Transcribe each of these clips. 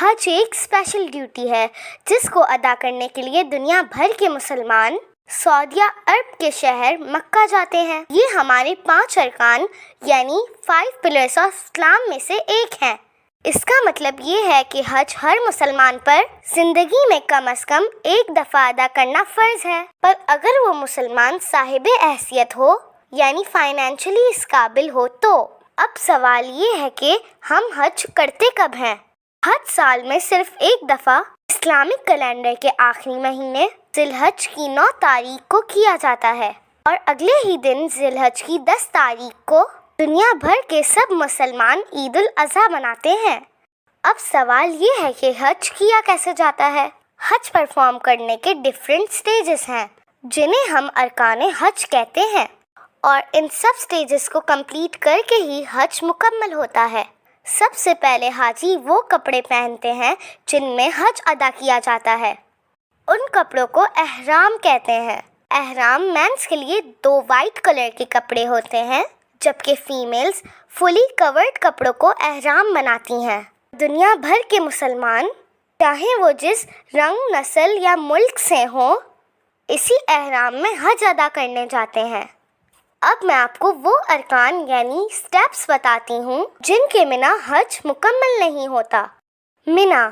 حج ایک special duty ہے جس کو ادا کرنے کے لیے دنیا بھر کے مسلمان سعودیہ عرب کے شہر مکہ جاتے ہیں۔ یہ ہمارے 5 ارکان یعنی 5 پلرز آف اسلام میں سے ایک ہیں۔ اس کا مطلب یہ ہے کہ حج ہر مسلمان پر زندگی میں کم از کم ایک دفعہ ادا کرنا فرض ہے، پر اگر وہ مسلمان صاحب حیثیت ہو یعنی فائنینشلی اس قابل ہو تو۔ اب سوال یہ ہے کہ ہم حج کرتے کب ہیں؟ حج سال میں صرف ایک دفعہ اسلامک کیلنڈر کے آخری مہینے ذی الحج کی 9 تاریخ کو کیا جاتا ہے، اور اگلے ہی دن ذی الحج کی 10 تاریخ کو دنیا بھر کے سب مسلمان عید الاضحیٰ مناتے ہیں۔ اب سوال یہ ہے کہ حج کیا کیسے جاتا ہے؟ حج پرفارم کرنے کے ڈیفرنٹ سٹیجز ہیں جنہیں ہم ارکان حج کہتے ہیں، اور ان سب سٹیجز کو کمپلیٹ کر کے ہی حج مکمل ہوتا ہے۔ سب سے پہلے حاجی وہ کپڑے پہنتے ہیں جن میں حج ادا کیا جاتا ہے۔ ان کپڑوں کو احرام کہتے ہیں۔ احرام مینس کے لیے 2 وائٹ کلر کے کپڑے ہوتے ہیں، جبکہ فیمیلز فلی کورڈ کپڑوں کو احرام بناتی ہیں۔ دنیا بھر کے مسلمان چاہے وہ جس رنگ، نسل یا ملک سے ہوں، اسی احرام میں حج ادا کرنے جاتے ہیں۔ اب میں آپ کو وہ ارکان یعنی سٹیپس بتاتی ہوں جن کے بنا حج مکمل نہیں ہوتا۔ منا،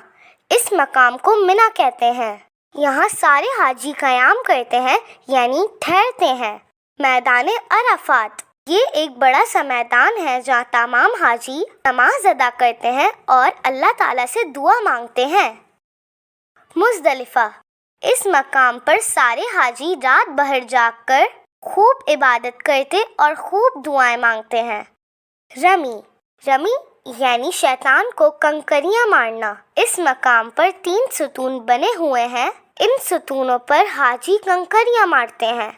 اس مقام کو منا کہتے ہیں۔ یہاں سارے حاجی قیام کرتے ہیں یعنی ٹھہرتے ہیں۔ میدان عرفات، یہ ایک بڑا سا میدان ہے جہاں تمام حاجی نماز ادا کرتے ہیں اور اللہ تعالیٰ سے دعا مانگتے ہیں۔ مزدلفہ، اس مقام پر سارے حاجی رات بھر جاگ کر خوب عبادت کرتے اور خوب دعائیں مانگتے ہیں۔ رمی یعنی شیطان کو کنکریاں مارنا۔ اس مقام پر 3 ستون بنے ہوئے ہیں، ان ستونوں پر حاجی کنکریاں مارتے ہیں۔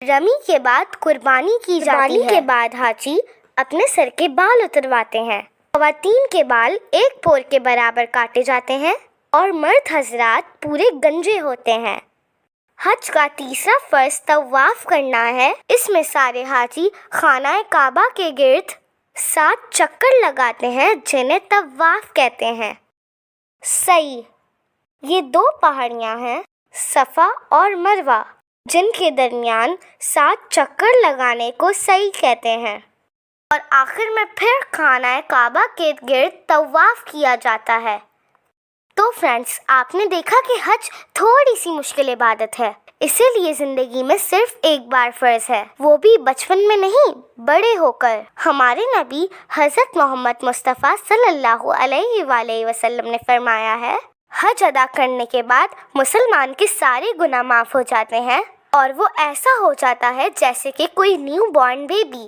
رمی کے بعد قربانی کی جاتی ہے۔ کے بعد حاجی اپنے سر کے بال اترواتے ہیں۔ خواتین کے بال 1 پور کے برابر کاٹے جاتے ہیں اور مرد حضرات پورے گنجے ہوتے ہیں۔ حج کا تیسرا فرض طواف کرنا ہے۔ اس میں سارے حاجی خانہ کعبہ کے گرد 7 چکر لگاتے ہیں جنہیں طواف کہتے ہیں۔ سعی، یہ 2 پہاڑیاں ہیں صفا اور مروہ جن کے درمیان 7 چکر لگانے کو سعی کہتے ہیں، اور آخر میں پھر خانہ کعبہ کے گرد طواف کیا جاتا ہے۔ تو فرینڈز، آپ نے دیکھا کہ حج تھوڑی سی مشکل عبادت ہے، اسی لیے زندگی میں صرف ایک بار فرض ہے، وہ بھی بچپن میں نہیں، بڑے ہو کر۔ ہمارے نبی حضرت محمد مصطفیٰ صلی اللہ علیہ وآلہ وسلم نے فرمایا ہے، حج ادا کرنے کے بعد مسلمان کے سارے گناہ معاف ہو جاتے ہیں، اور وہ ایسا ہو جاتا ہے جیسے کہ کوئی نیو بورن بیبی۔